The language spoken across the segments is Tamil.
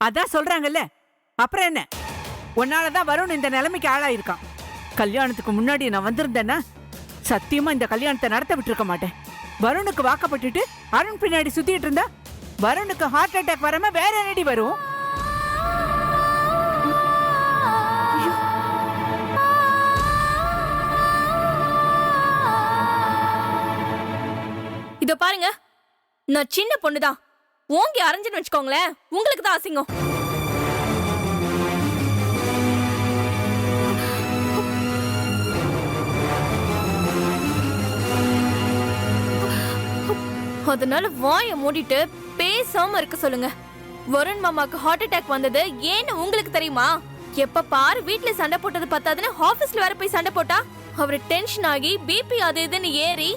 அதான் சொல்றாங்கல்ல, அப்புறம் என்ன? உன்னாலதான் வருண் இந்த நிலைமைக்கு ஆளாயிருக்கான். கல்யாணத்துக்கு முன்னாடி நான் வந்திருந்தேன்னா சத்தியமா இந்த கல்யாணத்தை நடத்த விட்டுருக்க மாட்டேன். வருணுக்கு வாக்கப்பட்டுட்டு அருண் பின்னாடி சுத்திட்டு இருந்தா வருணுக்கு ஹார்ட் அட்டாக் வராம வேற என்னடி வரும்? இதோ பாருங்க, நான் சின்ன பொண்ணுதான். ஓங்கி அரைஞ்சுன்னு வச்சுக்கோங்களேன், உங்களுக்கு தான் அசிங்கம். அதனால வாயை மூடிட்டு பேசாம இருக்க சொல்லுங்க. வருண் மாமாக்கு ஹார்ட் அட்டாக் வந்தது ஏன்னு உங்களுக்கு தெரியுமா? எப்ப பாரு வீட்ல சண்டை போட்டது பத்தாதுன்னு ஆபீஸ்ல வர போய் சண்டை போட்டா அவரு டென்ஷன் ஆகி பிபி அது இதுன்னு ஏறி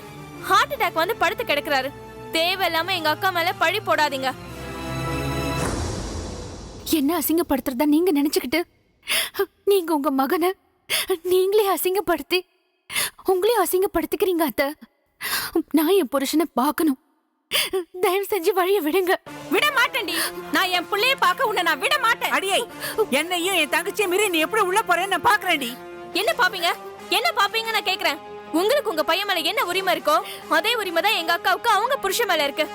ஹார்ட் அட்டாக் வந்து படுத்து கிடக்குறாரு. தேவையில்லாம எங்க அக்கா மேல பழி போடாதீங்க. என்ன அசிங்கப்படுத்துறதா நீங்க நினைச்சுக்கிட்டு நீங்க உங்க மகனை நீங்களே அசிங்கப்படுத்தி உங்களையும் அசிங்கப்படுத்திக்கிறீங்க அத்தை. நான் என் புருஷனை பார்க்கணும். தயவு செஞ்சு வழிய விடுங்க. விட மாட்டேன்டி. நான் என் பிள்ளைய பார்க்க உன்னை நான் விட மாட்டேன். அடியே, என்னையும் என் தங்கச்சியை மீறி நீ எப்படி உள்ள போறேன்னு நான் பாக்குறேன்டி. என்ன பாப்பீங்க? என்ன பாப்பீங்க நான் கேக்குறேன். உங்களுக்கு உங்க பையன் மேல என்ன உரிமை இருக்கோ அதே உரிமை தான் எங்க அக்காவுக்கு அவங்க புருஷன் மேல இருக்கு.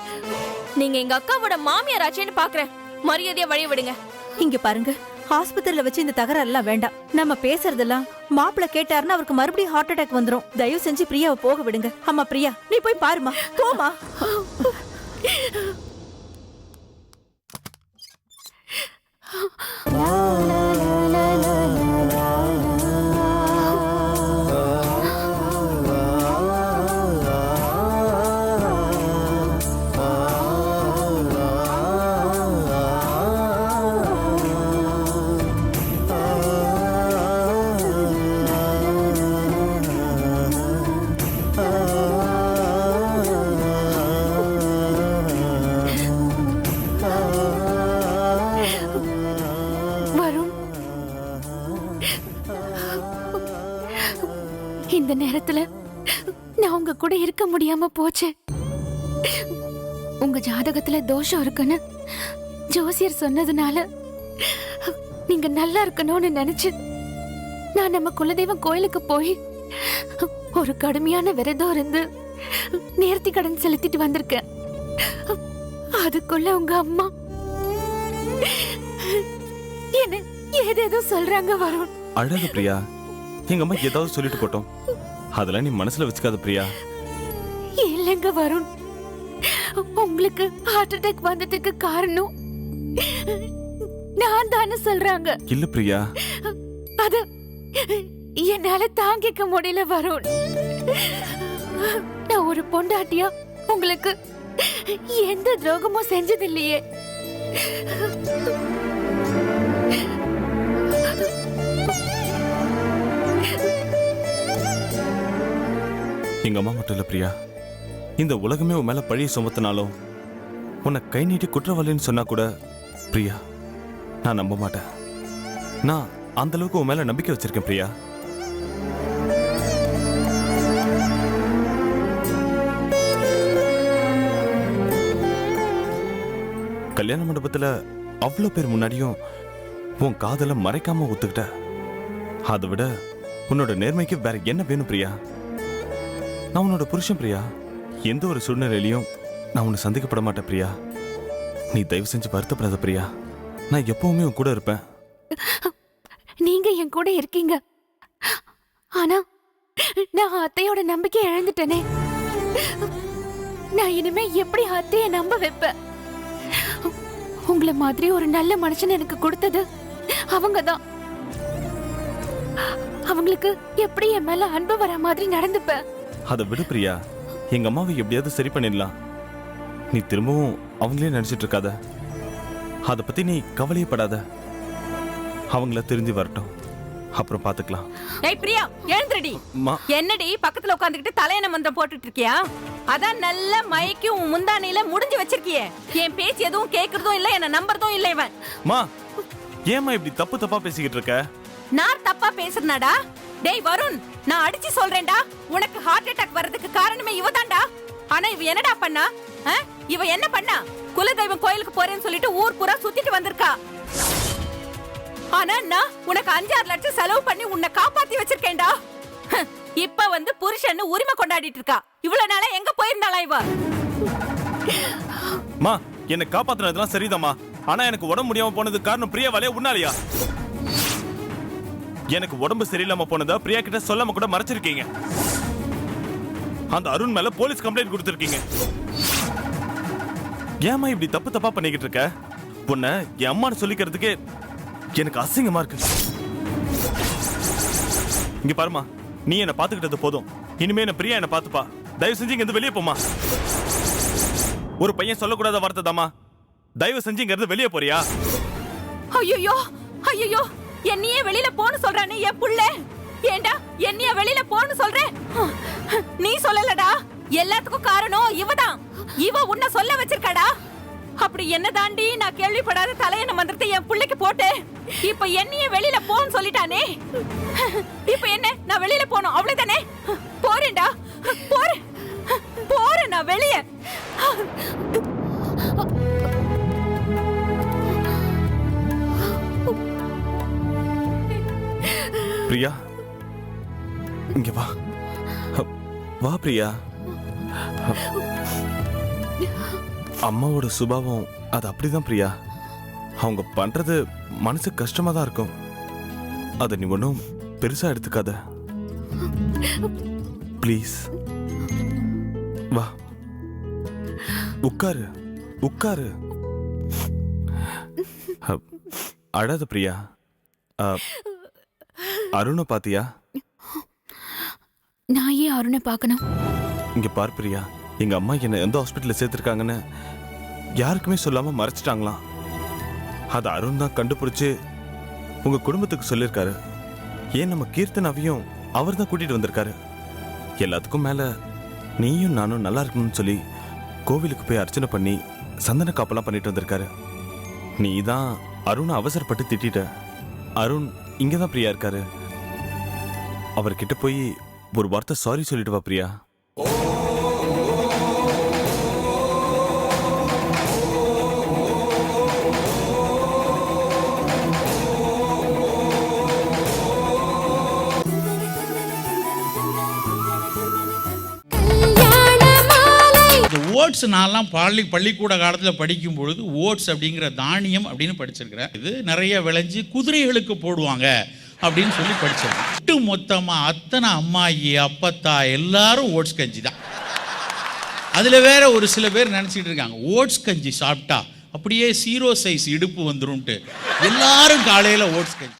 நீங்க எங்க அக்காவோட மாமியார் ஆச்சேன்னு பாக்குறேன். மரியாதையா வழி விடுங்க. இங்க பாருங்க, ஹாஸ்பிட்டல்ல வச்சு இந்த தகராறு எல்லாம் வேண்டாம். நம்ம பேசுறதெல்லாம் மாப்பிள்ள கேட்டாருன்னா அவருக்கு மறுபடியும் ஹார்ட் அட்டாக் வந்துரும். தயவு செஞ்சு பிரியாவை போக விடுங்க. அம்மா பிரியா, நீ போய் பாருமா, போமா. இந்த நேரத்துல நான் உங்க கூட இருக்க முடியாம போச்சு. உங்க ஜாதகத்துல தோஷம் இருக்குன்னு ஜோசியர் சொன்னதுனால நீங்க நல்லா இருக்கணும்னு நினைச்சு நான் நம்ம குலதெய்வம் கோயிலுக்கு போய் ஒரு கடுமையான விரதம் இருந்து நேர்த்தி கடன் செலுத்திட்டு வந்திருக்கேன். அதுக்குள்ள உங்க அம்மா என்ன ஏதேதோ சொல்றாங்க. வருண் அழகு பிரியா, எங்க அம்மா ஏதாவது சொல்லிட்டு போட்டோம், அதெல்லாம் நீ மனசுல வச்சுக்காத பிரியா. இல்லங்க வருண், உங்களுக்கு ஹார்ட் அட்டாக் வந்ததுக்கு காரணம் நான் தானே சொல்றாங்க. இல்ல பிரியா, அது என்னால தாங்கிக்க முடியல வருண். நான் ஒரு பொண்டாட்டியா உங்களுக்கு எந்த துரோகமும் செஞ்சது இல்லையே. எங்க அம்மா மட்டும் இல்ல பிரியா, இந்த உலகமே உன் மேல பழிய சுமத்தினாலும் உன்னை கை நீட்டி குற்றவாளின்னு சொன்னா கூட பிரியா நான் நம்ப மாட்டேன். நான் அந்த அளவுக்கு உன் மேல நம்பிக்கை வச்சிருக்கேன் பிரியா. கல்யாண மண்டபத்துல அவ்வளவு பேர் முன்னாடியும் உன் காதல மறைக்காம ஒத்துக்கிட்ட. அதை விட உன்னோட நேர்மைக்கு வேற என்ன வேணும் பிரியா? நான் உன்னோட புருஷன் பிரியா. எந்த ஒரு சூழ்நிலையிலையும் நான் உன்னை சந்திக்கப்பட மாட்டேன் பிரியா. நீ தயவு செஞ்சு வருத்தப்படாத பிரியா. நான் எப்பவுமே உன் கூட இருப்பேன். நீங்க என் கூட இருக்கீங்க, ஆனா நான் அத்தையோட நம்பிக்கை இழந்துட்டேனே. நான் இனிமே எப்படி அத்தைய நம்ப வைப்பேன்? உங்களை மாதிரி ஒரு நல்ல மனுஷன் எனக்கு கொடுத்தது அவங்கதான். அவங்களுக்கு எப்படி என் மேல அன்பு வர மாதிரி நடந்துப்பேன். அதை விடு பிரியா, எங்க அம்மாவை எப்படியாவது சரி பண்ணிடலாம். நீ திரும்பவும் அவங்களே நினைச்சிட்டு இருக்காத. அதை பத்தி நீ கவலையப்படாத. அவங்கள தெரிஞ்சு வரட்டும், அப்புறம் பாத்துக்கலாம். ஏய் பிரியா, எழுந்துடி. என்னடி பக்கத்துல உட்காந்துக்கிட்டு தலையண மந்திரம் போட்டுட்டு இருக்கியா? அதான் நல்ல மயக்கி உன் முந்தானையில முடிஞ்சு வச்சிருக்கியே. என் பேச்சு எதுவும் கேக்குறதும் இல்ல, என்ன நம்புறதும் இல்ல. இவன் மா, ஏமா இப்படி தப்பு தப்பா பேசிக்கிட்டு இருக்க? நான் தப்பா பேசுறனாடா? டேய் வருண், நான் அடிச்சு சொல்றேன்டா, உனக்கு ஹார்ட் அட்டாக் வர்றதுக்கு காரணமே இவதான்டா. ஆனா இவ என்னடா பண்ணா? இவ என்ன பண்ணா? குலதெய்வம் கோயிலுக்கு போறேன்னு சொல்லிட்டு ஊர் பூரா சுத்திட்டு வந்திருக்கா. ஆனா நான் உனக்கு 5-6 லட்சம் செலவு பண்ணி உன்னை காப்பாத்தி வச்சிருக்கேன்டா. இப்ப வந்து புருஷன்னு உரிமை கொண்டாடிட்டு இருக்கா. இவ்வளவு நாளா எங்க போயிருந்தாளா இவ? மா, என்னை காப்பாத்துனதெல்லாம் சரிதாம்மா. ஆனா எனக்கு உடம்பு முடியாம போனது காரணம் பிரியாவாலே உன்னாலயா? எனக்கு உடம்பு சரியில்லாம போனதா பிரியா கிட்ட சொல்லாம கூட மறைச்சிருக்கீங்க. அந்த அருண் மேல போலீஸ் கம்ப்ளைண்ட் கொடுத்திருக்கீங்க. ஏமா இப்படி தப்பு தப்பா பண்ணிக்கிட்டு இருக்க? உன்னை என் அம்மான்னு சொல்லிக்கிறதுக்கு எனக்கு அசிங்கமா இருக்கு. இங்க பாருமா, நீ என்ன பாத்துக்கிட்டது போதும். இனிமே என்ன பிரியா என்ன பாத்துப்பா. தயவு செஞ்சு இங்க இருந்து வெளியே போமா. ஒரு பையன் சொல்லக்கூடாத வார்த்தை தாமா. தயவு செஞ்சு இங்க இருந்து வெளியே போறியா? ஐயோ ஐயோ, என்னையே வெளியில போன்னு சொல்றானே என் புள்ள. ஏண்டா என்னைய வெளியில போன்னு சொல்ற? நீ சொல்லலடா. எல்லாத்துக்கும் காரணம் இவதான். இவ உன்னை சொல்ல வச்சிருக்காடா. அப்படி என்ன தாண்டி நான் கேள்விப்படாத தலையணை மந்திரத்தை என் புள்ளைக்கு போட்டு இப்ப என்னைய வெளியில போன்னு சொல்லிட்டானே. இப்ப என்ன, நான் வெளியில போனோம் அவ்வளவுதானே? போறேன்டா, போறேன் நான் வெளிய. பிரியா, இங்க வா. வா பிரியா. அம்மாவோட சுபாவம் அது அப்படிதான் பிரியா. அவங்க பண்றது மனசுக்கு கஷ்டமா தான் இருக்கும். அதை நீ ஒன்றும் பெருசா எடுத்துக்காத ப்ளீஸ். வா, உட்காரு உட்காரு. அழாத பிரியா. அருணை பாத்தியா? நான் ஏன் அருணை பார்க்கணும்? இங்க பார் பிரியா, எங்க அம்மா என்ன எந்த ஹாஸ்பிட்டல்ல சேர்த்திருக்காங்கன்னு யாருக்குமே சொல்லாம மறைச்சிட்டாங்களாம். அது அருண் தான் கண்டுபிடிச்சு உங்க குடும்பத்துக்கு சொல்லியிருக்காரு. ஏன் நம்ம கீர்த்தனாவையும் அவர் தான் கூட்டிட்டு வந்திருக்காரு. எல்லாத்துக்கும் மேல நீயும் நானும் நல்லா இருக்கணும்னு சொல்லி கோவிலுக்கு போய் அர்ச்சனை பண்ணி சந்தன காப்பெல்லாம் பண்ணிட்டு வந்திருக்காரு. நீ தான் அருணை அவசரப்பட்டு திட்டிட்ட. அருண் இங்கதான் பிரியா இருக்காரு. அவர்கிட்ட போய் ஒரு வார்த்தை சாரி சொல்லிட்டு வா பிரியா. ஓட்ஸ் நான்லாம் பள்ளிக்கூட காலத்தில் படிக்கும் பொழுது ஓட்ஸ் அப்படிங்கிற தானியம் அப்படின்னு படிச்சிருக்கிறேன். இது நிறைய விளைஞ்சி குதிரைகளுக்கு போடுவாங்க அப்படின்னு சொல்லி படிச்சிருக்கேன். ஒட்டு மொத்தமாக அத்தனை அம்மாயி அப்பத்தா எல்லாரும் ஓட்ஸ் கஞ்சி தான். அதில் வேற ஒரு சில பேர் நினச்சிட்டு இருக்காங்க ஓட்ஸ் கஞ்சி சாப்பிட்டா அப்படியே 0 சைஸ் இடுப்பு வந்துரும்ட்டு எல்லாரும் காலையில் ஓட்ஸ் கஞ்சி.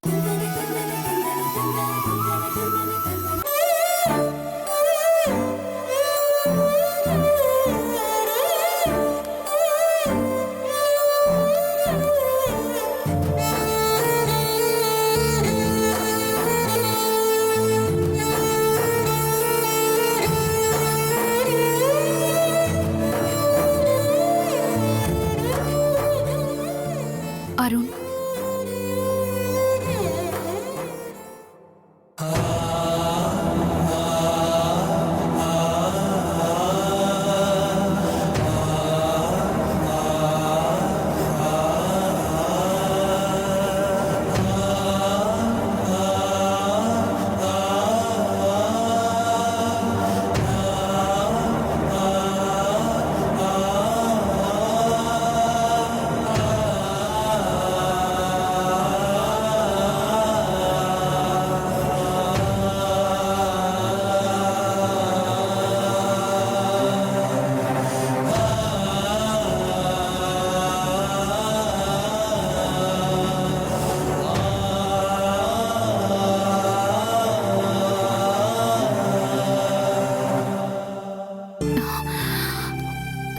அருண்,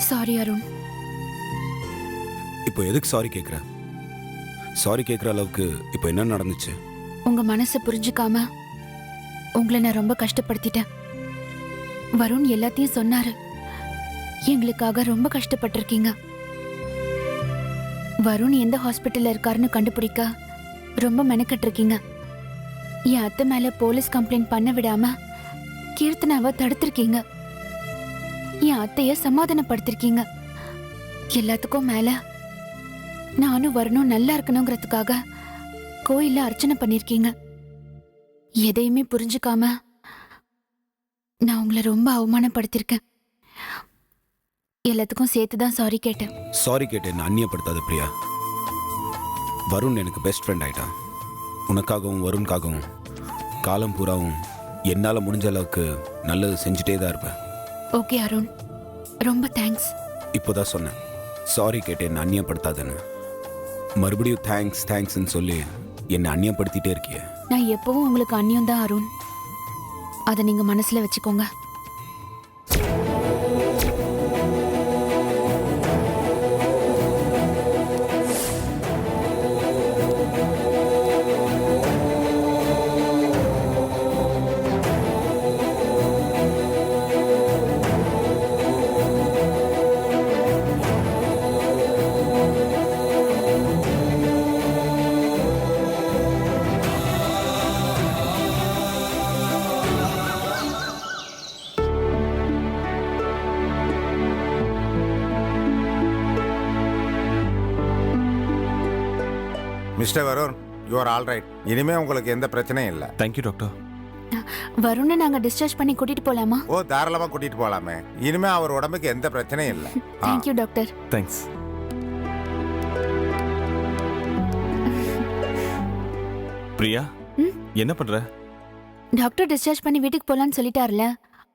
சாரி அருண். இப்போ எதுக்கு சாரி கேட்குற? சாரி கேட்குற அளவுக்கு இப்போ என்ன நடந்துச்சு? உங்க மனசை புரிஞ்சுக்காம உங்களை நான் ரொம்ப கஷ்டப்படுத்திட்டேன். வருண் எல்லாத்தையும் சொன்னாரு. எங்களுக்காக ரொம்ப கஷ்டப்பட்டிருக்கீங்க. வருண் எந்த ஹாஸ்பிட்டல்ல இருக்காருன்னு கண்டுபிடிக்க ரொம்ப மெனக்கட்டு இருக்கீங்க. என் அத்தை மேல போலீஸ் கம்ப்ளைண்ட் பண்ண விடாம கீர்த்தனாவை தடுத்திருக்கீங்க. என் அத்தைய சமாதானப்படுத்திருக்கீங்க. எல்லாத்துக்கும் மேல நானும் வரணும் நல்லா இருக்கணுங்கிறதுக்காக கோயில்ல அர்ச்சனை பண்ணிருக்கீங்க. எதையுமே புரிஞ்சுக்காம நான் உங்களை ரொம்ப அவமானப்படுத்திருக்கேன். எல்லாத்துக்கும் சேர்த்துதான் சாரி கேட்டேன். சாரி கேட்டேன் அந்நியப்படுத்தாத பிரியா. வருண் எனக்கு பெஸ்ட் ஃப்ரெண்ட் ஆயிட்டான். உனக்காகவும் வருண்காகவும் காலம் பூராவும் என்னால் முடிஞ்ச அளவுக்கு நல்லது செஞ்சுட்டே தான் இருப்பேன். ஓகே அருண், ரொம்ப தேங்க்ஸ். இப்போதான் சொன்னேன் சாரி கேட்டேன் அந்நியப்படுத்தாதன்னு. மறுபடியும் தேங்க்ஸ்ன்னு சொல்லி என்னை அந்நியப்படுத்திட்டே இருக்கிய. நான் எப்பவும் உங்களுக்கு அந்நியம் தான் அருண், அதை நீங்க மனசுல வச்சுக்கோங்க. Mister Varun, you are all right. இனிமே உங்களுக்கு எந்த பிரச்சனையும் இல்லை. Thank you doctor. வருணை நாங்க டிஸ்சார்ஜ் பண்ணி கூட்டிட்டு போலாமா? ஓ, தாராளமாக கூட்டிட்டு போகலாமே. இனிமே அவர் உடம்புக்கு எந்த பிரச்சனையும் இல்லை. Thank you doctor. தேங்க்ஸ். பிரியா, என்ன பண்ற? டாக்டர் டிஸ்சார்ஜ் பண்ணி வீட்டுக்கு போலான்னு சொல்லிட்டாருல,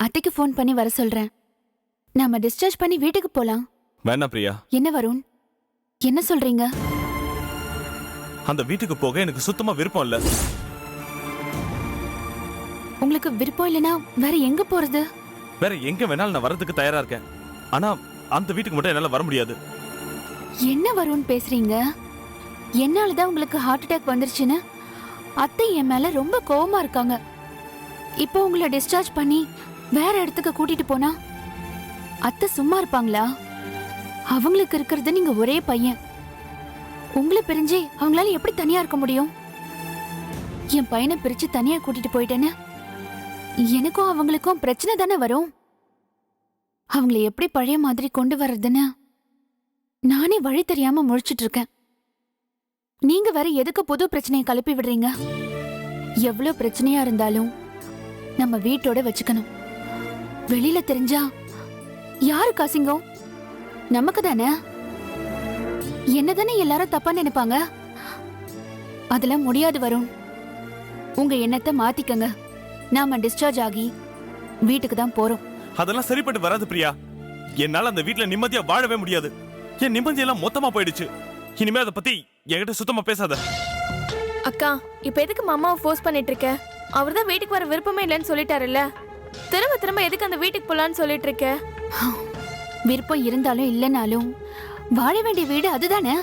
அத்தைக்கு ஃபோன் பண்ணி வர சொல்றேன். நாம டிஸ்சார்ஜ் பண்ணி வீட்டுக்கு போலாம். வேணா பிரியா. என்ன வருண், என்ன சொல்றீங்க? அந்த வீட்டுக்கு போக எனக்கு சுத்தமா விருப்பம் இல்ல. உங்களுக்கு விருப்பம் இல்லைன்னா வேற எங்க போறது? வேற எங்க வேணாலும் நான் வரதுக்கு தயாரா இருக்கேன். ஆனா அந்த வீட்டுக்கு மட்டும் என்னால வர முடியாது. என்ன வருண் பேசுறீங்க? என்னாலதான் உங்களுக்கு ஹார்ட் அட்டாக் வந்துருச்சுன்னு அத்தை என் மேல ரொம்ப கோவமா இருக்காங்க. இப்போ உங்களை டிஸ்சார்ஜ் பண்ணி வேற இடத்துக்கு கூட்டிட்டு போனா அத்தை சும்மா இருப்பாங்களா? அவங்களுக்கு இருக்கிறது நீங்க ஒரே பையன். உங்களை பிரிஞ்சு அவங்களால எப்படி தனியா இருக்க முடியும்? என் பையனை பிரிச்சு தனியா கூட்டிட்டு போயிட்டேன்னு எனக்கும் அவங்களுக்கும் பிரச்சனை தானே வரும். அவங்களை எப்படி பழைய மாதிரி கொண்டு வர்றதுன்னு நானே வழி தெரியாம முழிச்சிட்டு இருக்கேன். நீங்க வேற எதுக்கு புது பிரச்சனையை கிளப்பி விடுறீங்க? எவ்வளவு பிரச்சனையா இருந்தாலும் நம்ம வீட்டோட வச்சுக்கணும். வெளியில தெரிஞ்சா யாருக்கு அசிங்கம்? நமக்கு தானே. என்னதானே எல்லாரும் தப்பா நினைப்பாங்க. அதெல்லாம் முடியாது வருண். உங்க எண்ணத்தை மாத்திக்கங்க. நாம டிஸ்சார்ஜ் ஆகி வீட்டுக்கு தான் போறோம். அதெல்லாம் சரிப்பட்டு வராது பிரியா. என்னால அந்த வீட்டுல நிம்மதியா வாழவே முடியாது. என் நிம்மதியெல்லாம் மொத்தமா போயிடுச்சு. இனிமே அதை பத்தி என்கிட்ட சுத்தமா பேசாத. அக்கா, இப்ப எதுக்கு மாமாவை ஃபோர்ஸ் பண்ணிட்டு இருக்க? அவர்தான் வீட்டுக்கு வர விருப்பமே இல்லைன்னு சொல்லிட்டாருல்ல. திரும்ப திரும்ப எதுக்கு அந்த வீட்டுக்கு போலான்னு சொல்லிட்டு இருக்க? விருப்பம் இருந்தாலும் இல்லைனாலும் வாழ வேண்டிய வீடு அதுதானே.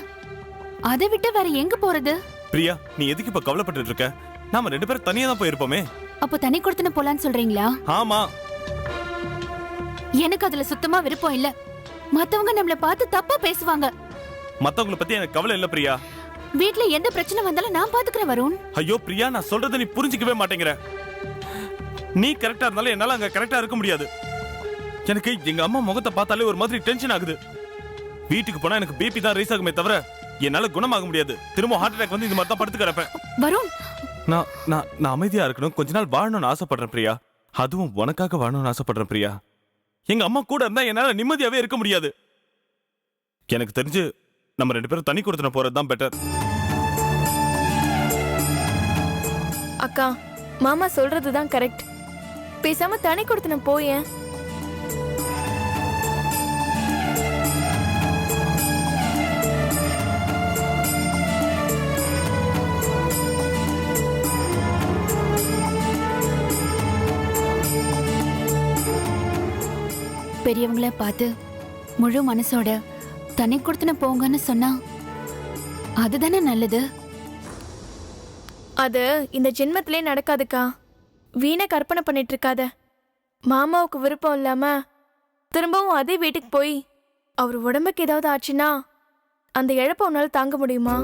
அதை விட்டு வேற எங்க போறது? பிரியா, நீ எதுக்கு இப்ப கவலைப்பட்டு இருக்க? நாம 2 பேரும் தனியா தான் போயிருப்போமே. அப்போ தனி கொடுத்துன போலான்னு சொல்றீங்களா? ஆமா. எனக்கு அதுல சுத்தமா விருப்பம் இல்ல. மத்தவங்க நம்மள பார்த்து தப்பா பேசுவாங்க. மத்தவங்கள பத்தி எனக்கு கவலை இல்ல பிரியா. வீட்ல எந்த பிரச்சனை வந்தாலும் நான் பாத்துக்கிறேன் வருண். ஐயோ பிரியா, நான் சொல்றதை நீ புரிஞ்சுக்கவே மாட்டேங்கிற. நீ கரெக்டா இருந்தாலும் என்னால அங்க கரெக்டா இருக்க முடியாது. எனக்கு எங்க அம்மா முகத்தை பார்த்தாலே ஒரு மாதிரி டென்ஷன் ஆகுது. வீட்டுக்கு போனா எனக்கு பிபி தான் ரைஸ் ஆகுமே தவிர என்னால குணமாக முடியாது. திரும்ப ஹார்ட் அட்டாக் வந்து இந்த மாதிரி தான் படுத்து கிடப்பேன். வருண், நான் அமைதியா இருக்கணும், கொஞ்ச நாள் வாழணும்னு ஆசைப்படுறேன் பிரியா. அதுவும் உனக்காக வாழணும்னு ஆசைப்படுறேன் பிரியா. எங்க அம்மா கூட இருந்தா என்னால நிம்மதியாவே இருக்க முடியாது. எனக்கு தெரிஞ்சு நம்ம 2 பேரும் தனி கொடுத்துன போறதுதான் பெட்டர். அக்கா, மாமா சொல்றதுதான் கரெக்ட். பேசாம தனி கொடுத்துன போயேன். பெரியவங்கள பார்த்து முழு மனசோட தனி கொடுத்துன போங்கன்னு சொன்னா அதுதானே நல்லது. அது இந்த ஜென்மத்திலே நடக்காதுக்கா. வீணை கற்பனை பண்ணிட்டு இருக்காத. மாமாவுக்கு விருப்பம் இல்லாம திரும்பவும் அதே வீட்டுக்கு போய் அவர் உடம்புக்கு ஏதாவது ஆச்சுன்னா அந்த இழப்ப உன்னால தாங்க முடியுமா?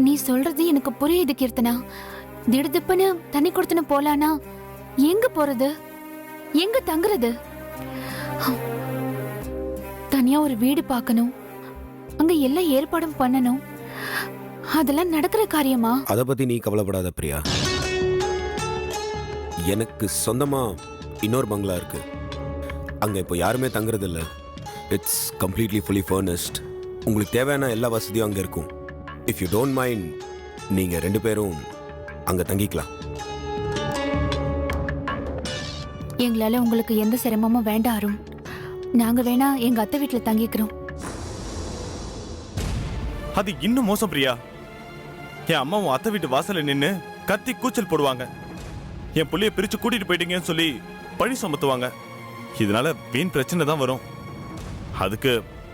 நீ சொல்றது எனக்கு புரியுது கீர்த்தனா. திடுதிப்புன்னு தனி கொடுத்துன போலானா எங்க போறது? எங்க தங்குறது? தனியா ஒரு வீடு பார்க்கணும், அங்க எல்லா ஏற்பாடும் பண்ணணும். அதெல்லாம் நடக்கிற காரியமா? அதை பத்தி நீ கவலைப்படாத பிரியா. எனக்கு சொந்தமா இன்னொரு பங்களா இருக்கு. அங்க இப்போ யாருமே தங்குறது இல்ல. It's completely fully furnished. உங்களுக்கு தேவையான எல்லா வசதியும் அங்க இருக்கும். இஃப் யூ டோன்ட் மைண்ட், நீங்க 2 பேரும் அங்க தங்கிக்கலாம். எங்களால உங்களுக்கு எந்த சிரமமும் வேண்டாம் அருண். நாங்க வேணா எங்க அத்தை வீட்டுல தங்கிக்கிறோம். அது இன்னும் மோசம் பிரியா. என் அம்மா உன் அத்தை வீட்டு வாசல்ல நின்னு கத்தி கூச்சல் போடுவாங்க. என் புள்ளைய பிரிச்சு கூட்டிட்டு போயிட்டீங்கன்னு சொல்லி பழி சுமத்துவாங்க. இதனால வீண் பிரச்சனை தான் வரும். அதுக்கு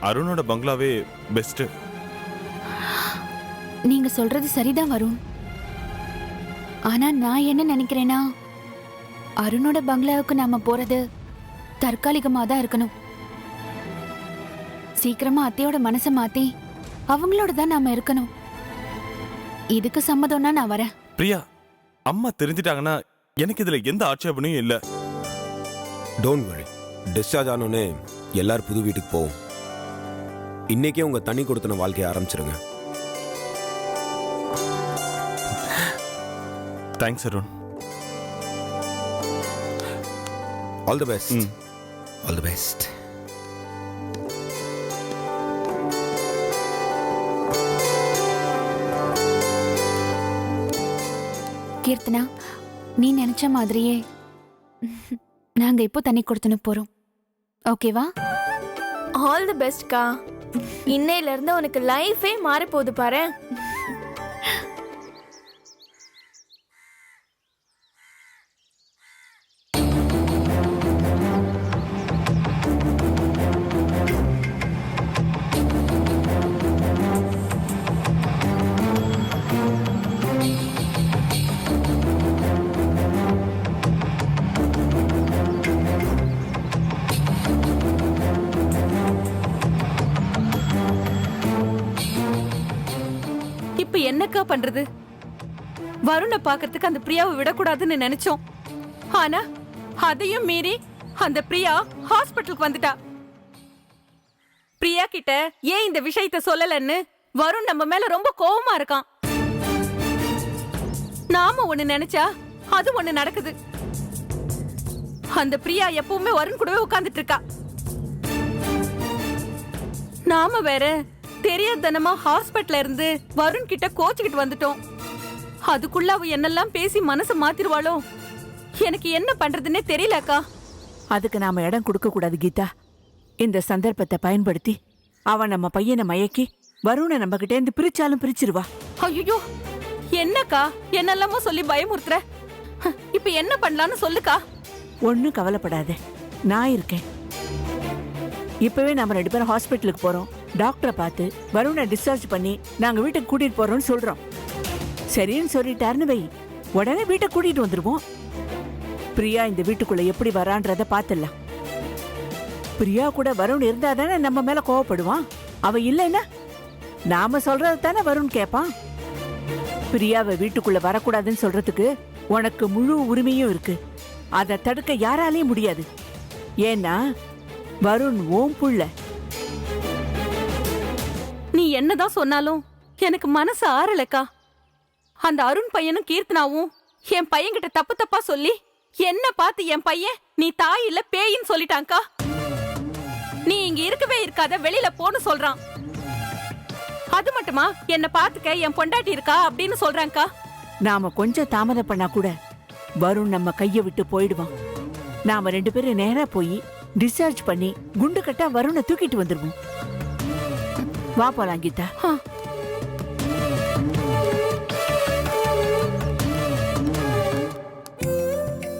அருணோட பங்களாவே பெஸ்ட். நீங்க சொல்றது சரிதான் வருண். ஆனா நான் என்ன நினைக்கிறேன்னா, அருணோட பங்களாவுக்கு நாம போறது தற்காலிகமா தான் இருக்கணும். சீக்கிரமா அத்தையோட மனசை மாத்தி அவங்களோட தான் நாம இருக்கணும். இதுக்கு சம்மதம்னா நான் வரேன். பிரியா, அம்மா தெரிஞ்சிட்டாங்கன்னா எனக்கு இதுல எந்த ஆட்சேபனையும் இல்ல. Don't worry. டிஸ்சார்ஜ் ஆனோடனே எல்லாரும் புது வீட்டுக்கு போவோம். இன்னைக்கே உங்க தனி கொடுத்தன வாழ்க்கையை ஆரம்பிச்சிருங்க. Thanks Arun. All the best. All the best. Keerthana, நீ நினைச்ச மாதிரியே நாங்க இப்போ தண்ணி கொடுத்துன்னு போறோம். ஓகேவா? ஆல் தி பெஸ்ட்க்கா. இன்னையில இருந்து உனக்கு லைஃபே மாற போகுது பாரு. இப்ப என்னக்கா பண்றது? வருணை பாக்குறதுக்கு அந்த பிரியாவை விடக்கூடாதுன்னு நினைச்சோம். ஆனா அதையும் மீறி அந்த பிரியா ஹாஸ்பிட்டலுக்கு வந்துட்டா. பிரியா கிட்ட ஏன் இந்த விஷயத்த சொல்லலன்னு வருண் நம்ம மேல ரொம்ப கோவமா இருக்கான். நாம ஒண்ணு நினைச்சா அது ஒண்ணு நடக்குது. அந்த பிரியா எப்பவுமே வருண் கூடவே உட்கார்ந்துட்டு இருக்கா. நாம வேற தெரியாதனமா ஹாஸ்பிட்டல்ல இருந்து வருண் கிட்ட கோச்சுக்கிட்டு வந்துட்டோம். அதுக்குள்ள அவ என்னெல்லாம் பேசி மனசை மாத்திருவாளோ, எனக்கு என்ன பண்றதுன்னே தெரியலக்கா. அதுக்கு நாம இடம் கொடுக்க கூடாது கீதா. இந்த சந்தர்ப்பத்தை பயன்படுத்தி அவன் நம்ம பையனை மயக்கி வருணை நம்ம கிட்ட இருந்து பிரிச்சாலும் பிரிச்சிருவா. ஐயோ, என்னக்கா என்னெல்லாமோ சொல்லி பயமுறுத்துற. இப்ப என்ன பண்ணலாம்னு சொல்லுக்கா. ஒன்னும் கவலைப்படாத, நான் இருக்கேன். இப்பவே நம்ம 2 பேரும் ஹாஸ்பிட்டலுக்கு போறோம். டாக்டரை பார்த்து வருணை டிஸ்சார்ஜ் பண்ணி நாங்க வீட்டுக்கு கூட்டிட்டு போறோம்னு சொல்றோம். சரின்னு சொல்லிட்டாருன்னு வை, உடனே வீட்டை கூட்டிட்டு வந்துருவோம். பிரியா இந்த வீட்டுக்குள்ள எப்படி வரான்றத பாத்துடலாம். பிரியா கூட வருண் இருந்தா தானே நம்ம மேல கோவப்படுவான். அவ இல்லைன்னா நாம சொல்றது தானே வருண் கேட்பான். பிரியாவை வீட்டுக்குள்ள வரக்கூடாதுன்னு சொல்றதுக்கு உனக்கு முழு உரிமையும் இருக்கு. அதை தடுக்க யாராலையும் முடியாது. ஏன்னா வருண் ஓம் புள்ள. நீ என்னதான் சொன்னாலும் எனக்கு மனசு ஆறலக்கா. அந்த அருண் பையனும் கீர்த்தனாவும் என் பையன்கிட்ட தப்பு தப்பா சொல்லி என்ன பார்த்து என் பையன் நீ தாய் இல்ல பேயின்னு சொல்லிட்டான்க்கா. நீ இங்க இருக்கவே இருக்காத, வெளியில போன்னு சொல்றான். அது மட்டுமா என்ன பாத்துக்க என் பொண்டாட்டி இருக்கா அப்படின்னு சொல்றான்க்கா. நாம கொஞ்சம் தாமதம் பண்ணா கூட வருண் நம்ம கைய விட்டு போயிடுவான். நாம 2 பேரும் நேரா போய் டிஸ்சார்ஜ் பண்ணி குண்டு கட்டா வருணை தூக்கிட்டு வந்துருவோம். வா போலாம் கீதா.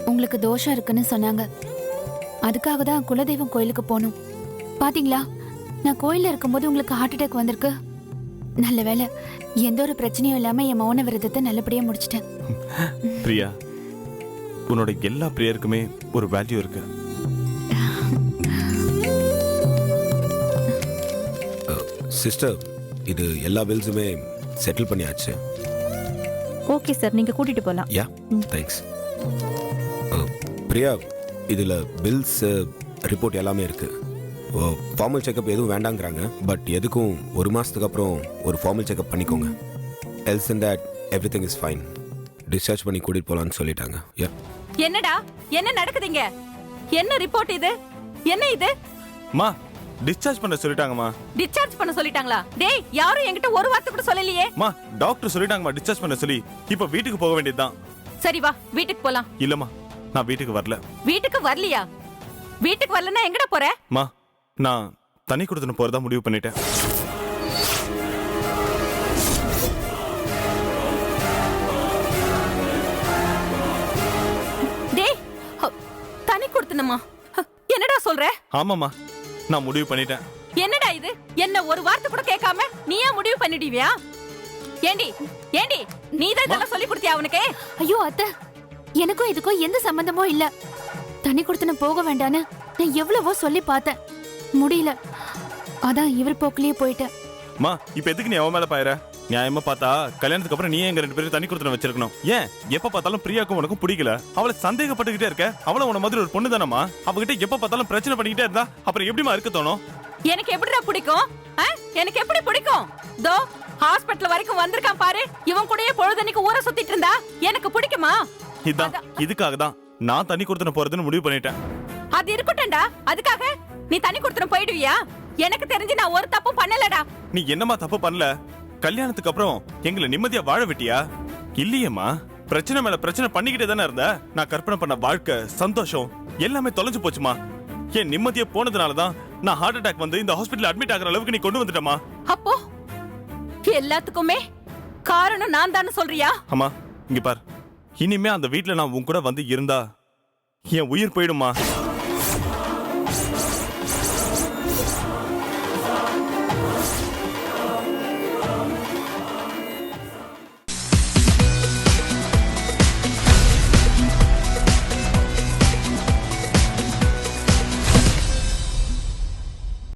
உங்களுக்கு தோஷம் இருக்குன்னு சொன்னாங்க. அதுக்காக தான் குலதெய்வம் கோயிலுக்கு போகணும். பாத்தீங்களா, நான் கோயில்ல இருக்கும்போது உங்களுக்கு ஹார்ட் அட்டாக் வந்திருக்கு. நல்ல வேளை எந்த ஒரு பிரச்சனையும் இல்லாம என் மௌன விரதத்தை நல்லபடியா முடிச்சிட்டேன். பிரியா, உன்னோட எல்லா பிரியருக்குமே ஒரு வேல்யூ இருக்கு. சிஸ்டர், இது எல்லா பில்ஸுமே செட்டில் பண்ணியாச்சு. ஓகே சார், நீங்க கூட்டிட்டு போலாம். யா, தேங்க்ஸ். பிரியா, இதில் பில்ஸ் ரிப்போர்ட் எல்லாமே இருக்கு. ஃபார்மல் செக்கப் எதுவும் வேண்டாங்கிறாங்க. பட் எதுக்கும் 1 மாதத்துக்கு அப்புறம் ஒரு ஃபார்மல் செக்கப் பண்ணிக்கோங்க. Else in that every thing is fine. Discharge பண்ணி கூட்டிகிட்டு போகலான்னு சொல்லிட்டாங்க. என்னடா என்ன நடக்குதுங்க? என்ன ரிப்போர்ட் இது? என்ன இது? மா டிஸ்சார்ஜ் பண்ண சொல்லிட்டாங்கம்மா. டிஸ்சார்ஜ் பண்ண சொல்லிட்டாங்களா? டேய், யாரும் என்கிட்ட ஒரு வார்த்தை கூட சொல்லலையே. மா டாக்டர் சொல்லிட்டாங்கம்மா டிஸ்சார்ஜ் பண்ண சொல்லி. இப்போ வீட்டுக்கு போக வேண்டியதுதான். சரி வா, வீட்டுக்கு போலாம். இல்லம்மா, நான் வீட்டுக்கு வரல. வீட்டுக்கு வரலையா? வீட்டுக்கு வரலன்னா எங்கடா போற? மா நான் தனி கொடுத்துன்னு போறதா முடிவு பண்ணிட்டேன். டேய், தனி கொடுத்தனமா? என்னடா சொல்ற? ஆமாம்மா, நான் முடிவு பண்ணிட்டேன். என்னடா இது? என்ன ஒரு வார்த்தை கூட கேட்காம நீயே முடிவு பண்ணிடுவியா? ஏண்டி ஏண்டி நீதான் இதெல்லாம் சொல்லி கொடுத்தியா அவனுக்கு? ஐயோ அத்தை, எனக்கும் இதுக்கும் எந்த சம்பந்தமும் இல்ல. தனி கொடுத்துன போக வேண்டான்னு நான் எவ்வளவோ சொல்லி பார்த்தேன், முடியல. அதான் இவர் போக்கிலேயே போயிட்டேன். மா இப்ப எதுக்கு நீ அவன் மேல பாயற? நியாயமா பார்த்தா கல்யாணத்துக்கு அப்புறம் நீ எங்க 2 பேரும் தனி கொடுத்து வச்சிருக்கணும். ஏன் எப்ப பார்த்தாலும் பிரியாக்கும் உனக்கும் பிடிக்கல? அவளை சந்தேகப்பட்டுக்கிட்டே இருக்க. அவள உன மாதிரி ஒரு பொண்ணு தானம்மா. அவகிட்ட எப்ப பார்த்தாலும் பிரச்சனை பண்ணிக்கிட்டே இருந்தா அப்புறம் எப்படிமா இருக்க தோணும்? எனக்கு எப்படிடா பிடிக்கும்? எனக்கு எப்படி பிடிக்கும்? தோ ஹாஸ்பிடல் வரைக்கும் வந்திருக்கான் பாரு. இவன் கூடயே பொழுதன்னைக்கு ஊரை சுத்திட்டு இருந்தா எனக்கு பிடிக்குமா? இதான் இதுக்காக தான் நான் தனி கொடுத்து போறதுன்னு முடிவு பண்ணிட்டேன். அது இருக்கட்டும்டா. அதுக்காக நீ தனி கொடுத்துட்டு போயிடுவியா? எனக்கு தெரிஞ்சு நான் ஒரு தப்பும் பண்ணலடா. நீ என்னமா தப்பு பண்ணல? கல்யாணத்துக்கு அப்புறம் எங்களை நிம்மதியா வாழ விட்டியா? இல்லையேம்மா, பிரச்சனை மேல பிரச்சனை பண்ணிக்கிட்டே தானே இருந்த. நான் கற்பனை பண்ண வாழ்க்கை, சந்தோஷம் எல்லாமே தொலைஞ்சு போச்சுமா. என் நிம்மதியா போனதுனாலதான் நான் ஹார்ட் அட்டாக் வந்து இந்த ஹாஸ்பிடல் அட்மிட் ஆகிற அளவுக்கு நீ கொண்டு வந்துட்டமா. அப்போ எல்லாத்துக்குமே காரணம் நான் தானே சொல்றியா? அம்மா இங்க பார், இனிமே அந்த வீட்டுல நான் உன் கூட வந்து இருந்தா என் உயிர் போயிடுமா.